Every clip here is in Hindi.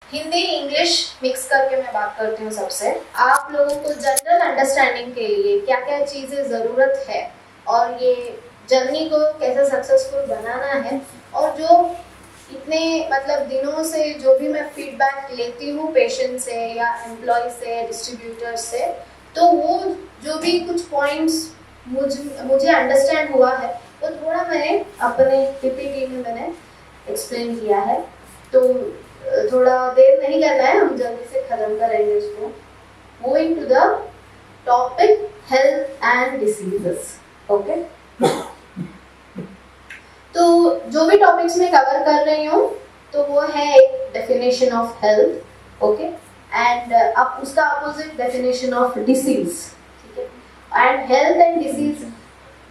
हिंदी इंग्लिश मिक्स करके मैं बात करती हूँ सबसे। आप लोगों को जनरल अंडरस्टैंडिंग के लिए क्या क्या चीज़ें ज़रूरत है और ये जर्नी को कैसे सक्सेसफुल बनाना है, और जो इतने मतलब दिनों से जो भी मैं फीडबैक लेती हूँ पेशेंट से या एम्प्लॉय से डिस्ट्रीब्यूटर से, तो वो जो भी कुछ पॉइंट्स मुझे अंडरस्टैंड हुआ है वो थोड़ा मैंने अपने पीपीटी में मैंने एक्सप्लेन किया है। तो थोड़ा देर नहीं करना है, हम जल्दी से खत्म करेंगे इसको। Moving to the topic health and diseases. Okay, तो जो भी टॉपिक्स मैं कवर कर रही हूँ तो वो है एक definition of health, okay, and अब उसका अपोजिट डेफिनेशन ऑफ डिसीज, ठीक है। एंड हेल्थ एंड डिसीज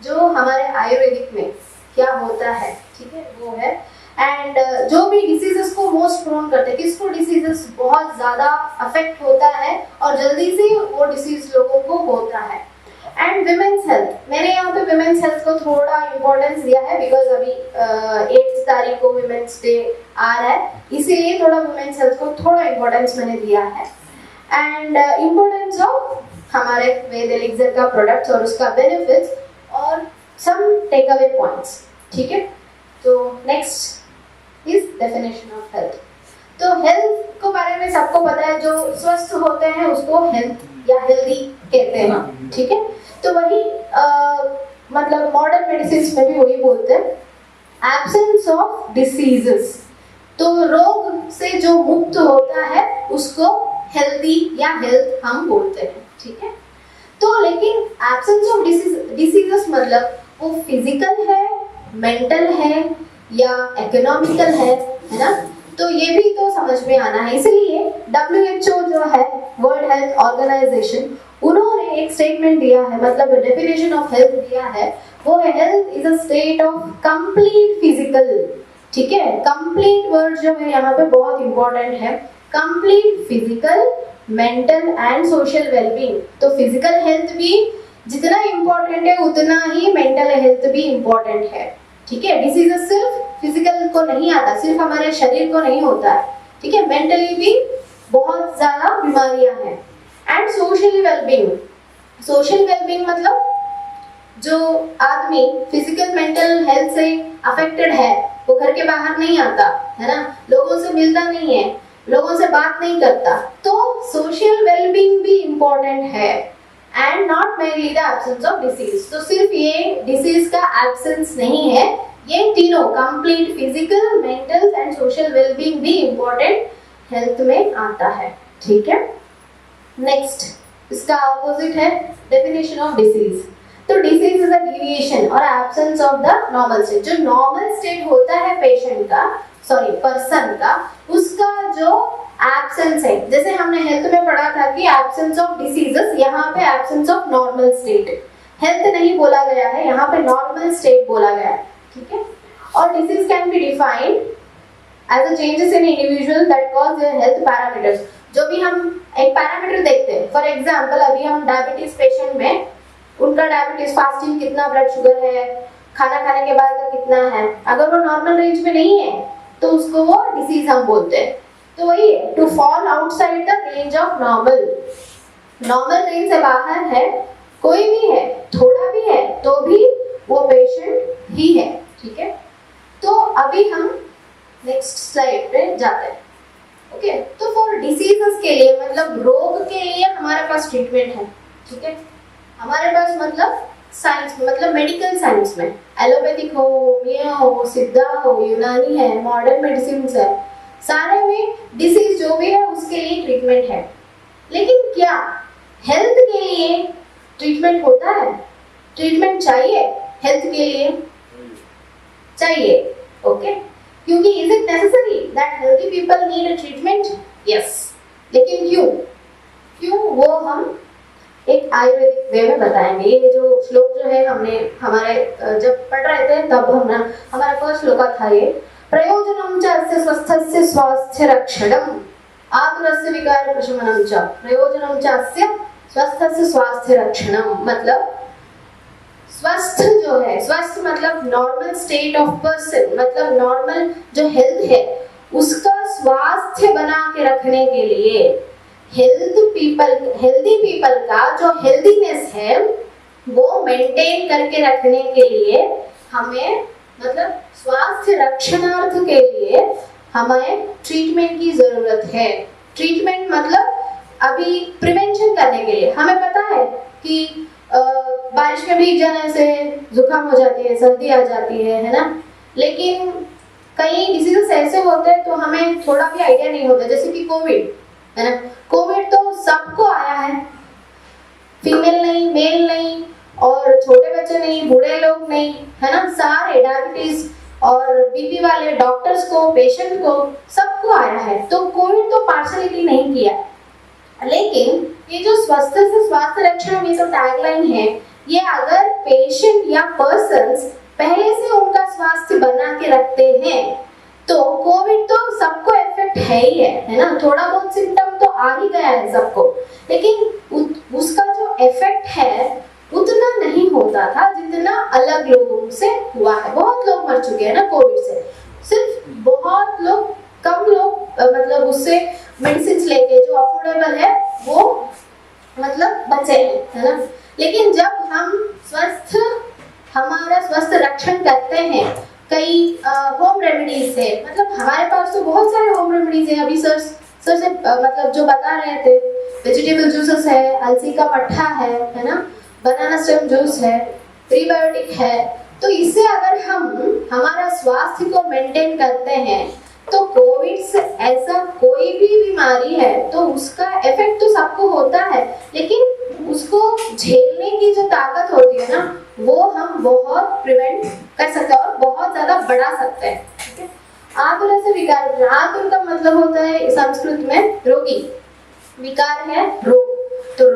जो हमारे आयुर्वेदिक में क्या होता है, ठीक है, वो है। एंड जो भी डिसीजेस को मोस्ट प्रोन करते हैं, किसको डिसीजेस बहुत ज़्यादा अफेक्ट होता है और जल्दी से वो डिसीज लोगों को होता है। एंड विमेन्स हेल्थ, मैंने यहाँ पे विमेन्स हेल्थ को थोड़ा इम्पोर्टेंस दिया है बिकॉज अभी 8 तारीख को विमेन्स डे आ रहा है, इसीलिए थोड़ा विमेन्स हेल्थ को थोड़ा इम्पोर्टेंस मैंने दिया है। एंड इम्पोर्टेंस ऑफ हमारे वेद एलिक्सर का प्रोडक्ट्स और उसका बेनिफिट्स और सम टेक अवे पॉइंट्स, ठीक है। तो next is definition of health. तो हेल्थ को बारे में सबको पता है, जो स्वस्थ होते हैं उसको हेल्थ या हेल्दी कहते हैं, ठीक है। तो वही मतलब मॉडर्न मेडिसिन में भी वही बोलते हैं, एब्सेंस ऑफ डिसीजेस। तो रोग से जो मुक्त होता है उसको हेल्दी या हेल्थ हम बोलते हैं, ठीक है। तो लेकिन एब्सेंस ऑफ डिसीजेस मतलब वो फिजिकल है, मेंटल है या इकोनॉमिकल है ना। तो ये भी तो समझ में आना है, इसलिए WHO जो है वर्ल्ड हेल्थ ऑर्गेनाइजेशन, उन्होंने एक स्टेटमेंट दिया है, मतलब डेफिनेशन ऑफ हेल्थ दिया है, वो है health is a state of complete physical, ठीक है। कंप्लीट वर्ड जो है यहाँ पे बहुत इंपॉर्टेंट है, complete physical, mental and social wellbeing. तो फिजिकल हेल्थ भी जितना इम्पोर्टेंट है उतना ही मेंटल हेल्थ भी इम्पोर्टेंट है, ठीक है। डिसीजेस सिर्फ फिजिकल को नहीं आता, सिर्फ हमारे शरीर को नहीं होता है, ठीक है, मेंटली भी बहुत ज्यादा बीमारियां हैं। And social wellbeing, social wellbeing मतलब जो आदमी फिजिकल मेंटल हेल्थ से अफेक्टेड है वो घर के बाहर नहीं आता है ना, लोगों से मिलता नहीं है, लोगों से बात नहीं करता, तो सोशल वेलबींग भी इम्पोर्टेंट है। And not mainly the absence of disease. तो सिर्फ ये डिसीज का एब्सेंस नहीं है, ये तीनों complete physical, mental and social wellbeing भी इम्पोर्टेंट हेल्थ में आता है, ठीक है। नेक्स्ट इसका ऑपोजिट है डेफिनेशन ऑफ डिसीज। तो डिसीज इज अ डेविएशन और absence of the normal state. जो नॉर्मल स्टेट होता है पेशेंट का, सॉरी पर्सन का, उसका जो एब्सेंस है, जैसे हमने हेल्थ में पढ़ा था कि एब्सेंस ऑफ डिसीजेस, यहाँ पे absence of normal state, health नहीं बोला गया है, यहाँ पे नॉर्मल स्टेट बोला गया है, ठीक है। और disease can be defined as a changes in individual that cause their health parameters. जो भी हम एक पैरामीटर देखते हैं, फॉर एग्जांपल अभी हम डायबिटीज पेशेंट में उनका डायबिटीज फास्टिंग कितना, ब्लड शुगर है, खाना खाने के बाद का कितना है, अगर वो नॉर्मल रेंज में नहीं है तो उसको वो डिसीज हम बोलते हैं। तो वही है, to fall outside the range of normal, normal range से बाहर है, कोई भी है, थोड़ा भी है, तो भी वो पेशेंट ही है, ठीक है। तो अभी हम नेक्स्ट स्लाइड पे जाते हैं, ओके। तो फॉर डिसीजेस के लिए, मतलब रोग के लिए हमारे पास ट्रीटमेंट है, ठीक है। हमारे पास मतलब साइंस में, मतलब मेडिकल साइंस में एलोपैथिक हो, होमियो हो, सिद्धा हो, यूनानी है, मॉडर्न मेडिसिन है, सारे में डिसीज जो भी है उसके लिए ट्रीटमेंट है। लेकिन क्या हेल्थ के लिए ट्रीटमेंट होता है? ट्रीटमेंट चाहिए हेल्थ के लिए? चाहिए, ओके। क्योंकि is it necessary that healthy people need a treatment? Yes. लेकिन क्यों वो हम एक आयुर्वेदिक वे में बताएंगे। ये जो श्लोक जो है हमने हमारे जब पढ़ रहे थे तब हमारा फर्स्ट श्लोक था ये, प्रयोजनं च अस्य स्वस्थस्य स्वास्थ्य रक्षणम् आतुरस्य विकार प्रशमनं च प्रयोजनं च अस्य स्वस्थस्य स्वास्थ्य रक्षणम्। मतलब स्वस्थ जो है, स्वस्थ मतलब नॉर्मल स्टेट ऑफ पर्सन, मतलब नॉर्मल जो हेल्थ है उसका स्वास्थ्य बना के रखने के लिए हेल्दी पीपल का जो हेल्दीनेस है वो मेंटेन करके रखने के लिए हमें मतलब स्वास्थ्य रक्षणार्थ के लिए हमें ट्रीटमेंट की जरूरत है। ट्रीटमेंट मतलब अभी प्रिवेंशन करने के लिए हमें पता है कि बारिश में भीग जाने से जुकाम हो जाती है, सर्दी आ जाती है ना। लेकिन कई डिसीजेस ऐसे होते हैं तो हमें थोड़ा भी आइडिया नहीं होता, जैसे कि कोविड है ना। कोविड तो सबको आया है, फीमेल नहीं, मेल नहीं, और छोटे बच्चे नहीं, बूढ़े लोग नहीं, है ना। सारे डायबिटीज और बीपी वाले डॉक्टर्स को, पेशेंट को, सबको आया है। तो कोविड तो पार्शलिटी नहीं किया। लेकिन ये जो स्वस्थ से स्वास्थ्य रक्षण ये तो टैगलाइन है, ये अगर पेशेंट या पर्सन्स पहले से उनका स्वास्थ्य बना के रखते हैं तो कोविड तो सबको इफेक्ट है ही है ना। थोड़ा बहुत सिम्टम तो आ ही गया है सबको, लेकिन उसका जो इफेक्ट है उतना नहीं होता था जितना अलग लोगों से हुआ है। बहुत लोग मर चुके हैं ना कोविड से, सिर्फ बहुत लोग, कम लोग मतलब उससे मेडिसिन लेके जो अफोर्डेबल है वो मतलब बचे हैं, है ना। लेकिन जब हम हमारा स्वस्थ रक्षण करते हैं, कई होम रेमेडीज है, मतलब हमारे पास तो बहुत सारे होम रेमेडीज है। अभी सर से मतलब जो बता रहे थे, वेजिटेबल जूसेस है, अलसी का मट्ठा है ना, बनाना स्टेम जूस है, प्रीबायोटिक है। तो इससे अगर हम हमारा स्वास्थ्य को मेंटेन करते हैं तो कोविड से ऐसा कोई भी बीमारी है तो उसका इफेक्ट तो सबको होता है, लेकिन उसको झेलने की जो ताकत होती है ना वो हम बहुत प्रिवेंट कर सकते हैं और बहुत ज्यादा बढ़ा सकते हैं। आतुर से विकार, आतुर का मतलब होता है संस्कृत में रोगी, विकार है रोग। तो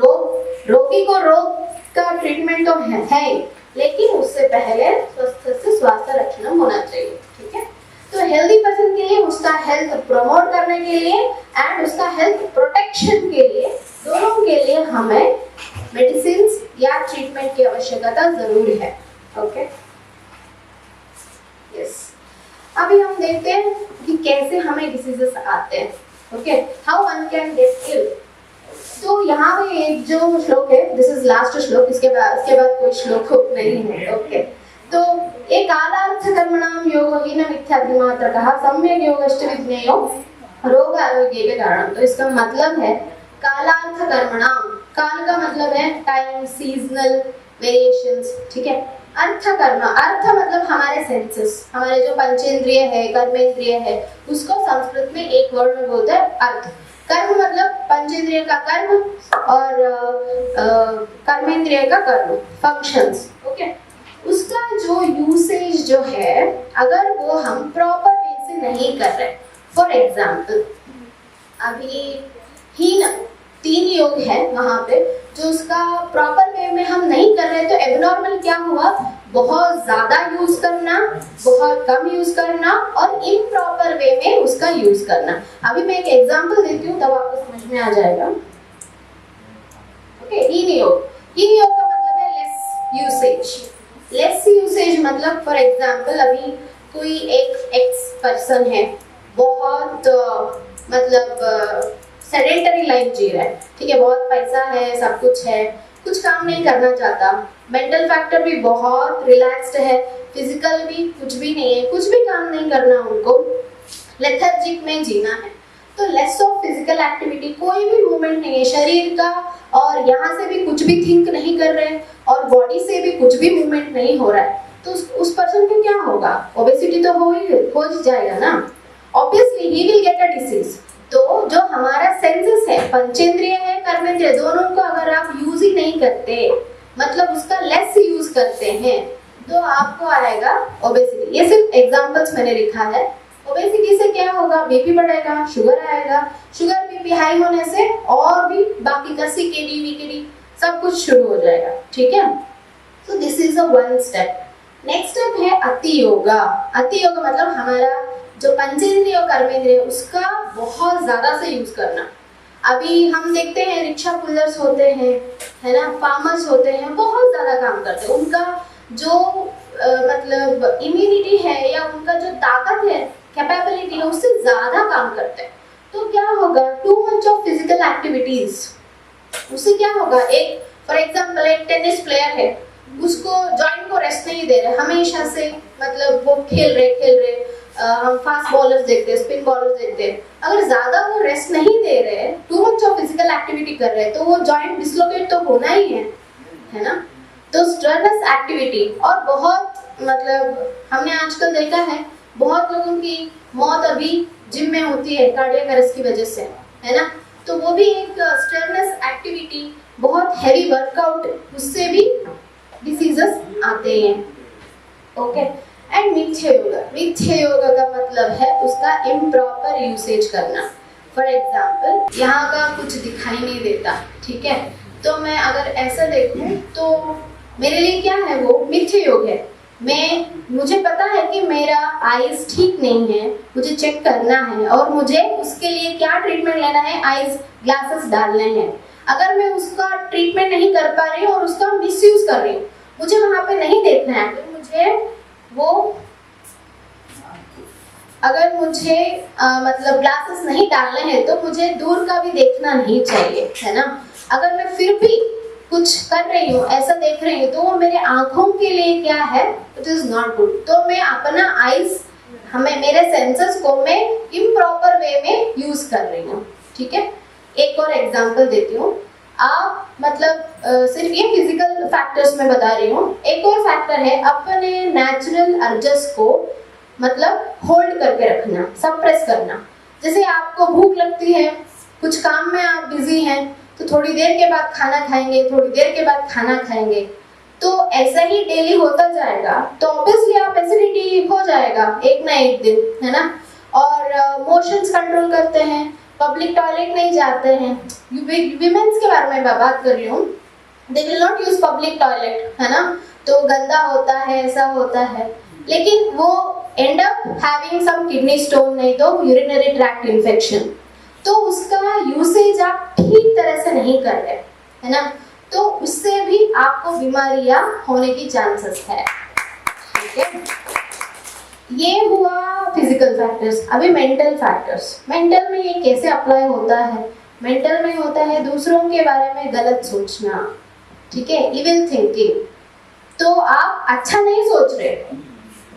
रोगी को रोग का ट्रीटमेंट तो है, लेकिन उससे पहले स्वस्थ से स्वास्थ्य रक्षण होना चाहिए। ठीक है, तो हेल्दी पर्सन के लिए उसका हेल्थ प्रमोट करने के लिए एंड उसका हेल्थ प्रोटेक्शन के लिए, दोनों के लिए हमें मेडिसिन या ट्रीटमेंट की आवश्यकता जरूर है। Okay, yes. अभी हम देखते हैं कि कैसे हमें डिसीजेस आते हैं। Okay, how one can get ill. तो यहाँ पे एक जो श्लोक है, दिस इज लास्ट श्लोक, इसके बाद कोई श्लोक नहीं है। ओके, तो एक कालार्थ कर्मणाम योग हीन मिथ्यात्मात्रकः सम्यक योगश्च विज्ञेयो रोग आरोग्य के कारण। तो इसका मतलब है कालार्थ कर्मणाम, काल का मतलब है टाइम, सीजनल वेरिएशंस। ठीक है, अर्थ कर्म, अर्थ मतलब हमारे सेंसेस, हमारे जो पंचेंद्रिय है, कर्मेंद्रिय है, उसको संस्कृत में एक वर्ड में बोलते हैं अर्थ। कर्म मतलब पंचेंद्रिय का कर्म और कर्मेंद्रिय का कर्म, फंक्शंस। ओके, उसका जो यूसेज जो है अगर वो हम प्रॉपर वे से नहीं कर रहे, फॉर एग्जाम्पल अभी हीन 3 योग है वहां पे, जो उसका प्रॉपर वे में हम नहीं कर रहे, तो एबनॉर्मल क्या हुआ, बहुत ज्यादा यूज करना, बहुत कम यूज करना और इम्प्रॉपर वे में उसका यूज करना। अभी मैं एक एग्जांपल देती हूँ तब आपको समझ में आ जाएगा। ओके, हीन योग का मतलब है लेस यूसेज। लेस यूसेज मतलब फॉर एग्जांपल अभी कोई एक एक्स पर्सन है, बहुत मतलब सेडेंटरी लाइफ जी रहा है। ठीक है, बहुत पैसा है, सब कुछ है, कुछ काम नहीं करना चाहता, मेंटल फैक्टर भी बहुत रिलैक्स्ड है, फिजिकल भी कुछ भी नहीं है, कुछ भी काम नहीं करना उनको, लेथर्जिक में जीना है। तो लेस ऑफ फिजिकल एक्टिविटी, कोई भी मूवमेंट नहीं है शरीर का, और यहाँ से भी कुछ भी थिंक नहीं कर रहे और बॉडी से भी कुछ भी मूवमेंट नहीं हो रहा है, तो उस पर्सन को क्या होगा, ओबेसिटी तो हो ही जाएगा ना, obviously he will get a disease. तो जो हमारा सेंसेस है, पंचेंद्रिय है, कर्मेंद्रिय, दोनों को अगर आप यूज ही नहीं करते, मतलब उसका लेस यूज करते हैं, तो आपको आएगा ओबेसिटी। ये सिर्फ एग्जांपल्स मैंने लिखा है। ओबेसिटी से क्या होगा, बीपी बढ़ेगा, शुगर आएगा, शुगर बीपी हाई होने से और भी बाकी का सीकेडी वीकेडी सब कुछ शुरू हो जाएगा। ठीक है, so this is a one step. Next step है अति योगा। अति योगा मतलब हमारा जो पंचेंद्रिय और कर्मेंद्रिय उसका बहुत ज्यादा से यूज करना। अभी हम देखते हैं रिक्शा पुलर्स होते हैं, है ना, फार्मर्स होते हैं, बहुत ज्यादा काम करते हैं, उनका जो मतलब इम्यूनिटी है या उनका जो ताकत है, कैपेबिलिटी है, उससे ज्यादा काम करते हैं तो क्या होगा, too much of physical activities, उससे क्या होगा, एक फॉर एग्जांपल एक टेनिस प्लेयर है, उसको जॉइंट को रेस्ट नहीं दे रहे हमेशा से, मतलब वो खेल रहे हम फास्ट बॉलर्स देखते हैं, स्पिन बॉलर्स देखते हैं, अगर ज्यादा वो रेस्ट नहीं दे रहे, too much of physical activity कर रहे हैं तो वो जॉइंट डिसलोकेट तो होना ही है ना। तो स्ट्रेनस एक्टिविटी, और बहुत मतलब हमने आजकल देखा है बहुत लोगों की मौत अभी जिम में होती है कार्डियक अरेस्ट की वजह से, है ना। तो वो भी एक स्ट्रेनस एक्टिविटी, बहुत हैवी वर्कआउट, उससे भी डिसीजेस आते हैं। ओके, एंड मिथ्या योगा का मतलब है उसका इम्प्रॉपर यूसेज करना। फॉर एग्जाम्पल यहाँ का कुछ दिखाई नहीं देता, ठीक है, तो मैं अगर ऐसा देखूं तो मेरे लिए क्या है, वो मिथ्या योग है। मुझे पता है कि मेरा आईज ठीक नहीं है, मुझे चेक करना है और मुझे उसके लिए क्या ट्रीटमेंट लेना है, आईज ग्लासेस डालने हैं। अगर मैं उसका ट्रीटमेंट नहीं कर पा रही हूँ और उसका मिसयूज कर रही हूँ, मुझे वहां पे नहीं देखना है, तो मुझे वो अगर मुझे मतलब ग्लासेस नहीं डालने हैं तो मुझे दूर का भी देखना नहीं चाहिए, है ना। अगर मैं फिर भी कुछ कर रही हूँ, ऐसा देख रही हूँ, तो वो मेरे आंखों के लिए क्या है, इट इज नॉट गुड। तो मैं अपना आईज, मेरे सेंसर्स को मैं इम्प्रॉपर वे में यूज कर रही हूँ, ठीक है। एक और एग्जांपल देती हूँ, आप मतलब सिर्फ ये फिजिकल फैक्टर्स में बता रही हूँ, एक और फैक्टर है अपने नेचुरल अर्जेस को मतलब होल्ड करके रखना, सप्रेस करना। जैसे आपको भूख लगती है, कुछ काम में आप बिजी हैं, तो थोड़ी देर के बाद खाना खाएंगे, थोड़ी देर के बाद खाना खाएंगे, तो ऐसा ही डेली होता जाएगा तो ऑब्वियसली आप एसिडिटी हो जाएगा एक ना एक दिन, है ना। और मोशंस कंट्रोल करते हैं, पब्लिक टॉयलेट नहीं जाते हैं, विमेन्स के बारे में मैं बात कर रही हूँ, they will not use public toilet, है ना, तो गंदा होता है, ऐसा होता है, लेकिन वो end up having some kidney stone, नहीं तो यूरिनरी ट्रैक्ट इन्फेक्शन। तो उसका यूसेज आप ठीक तरह से नहीं कर रहे, है ना, तो उससे भी आपको बीमारियां होने की चांसेस है, ठीक है। ये हुआ फिजिकल फैक्टर्स। अभी मेंटल फैक्टर्स, मेंटल में ये कैसे अप्लाई होता है, मेंटल में होता है दूसरों के बारे में गलत सोचना, ठीक है, इविल थिंकिंग। तो आप अच्छा नहीं सोच रहे,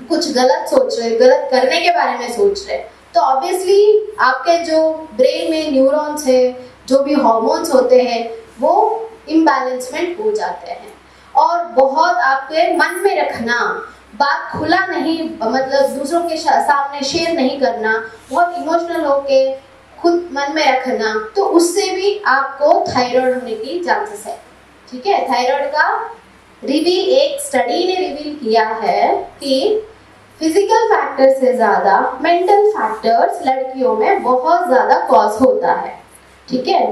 कुछ गलत सोच रहे, गलत करने के बारे में सोच रहे, तो ऑब्वियसली आपके जो ब्रेन में न्यूरॉन्स है, जो भी हार्मोन्स होते हैं, वो इम्बैलेंसमेंट हो जाते हैं। और बहुत आपके मन में रखना, बात खुला नहीं, मतलब दूसरों के सामने शेयर नहीं करना, बहुत इमोशनल होके खुद मन में रखना, तो उससे भी आपको थायराइड होने की चांसेस है, ठीक है। थायराइड का एक स्टडी ने रिवील किया है कि फिजिकल फैक्टर से ज्यादा मेंटल फैक्टर्स लड़कियों में बहुत ज्यादा कॉज होता है, ठीक है।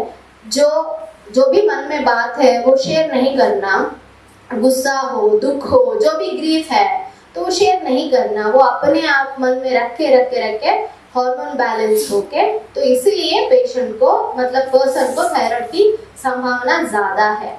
जो भी मन में बात है वो शेयर नहीं करना, गुस्सा हो, दुख हो, जो भी ग्रीफ है तो वो शेयर नहीं करना, वो अपने आप मन में रख के हार्मोन बैलेंस होके, तो इसीलिए पेशेंट को मतलब पर्सन को थायराइड की संभावना ज्यादा है।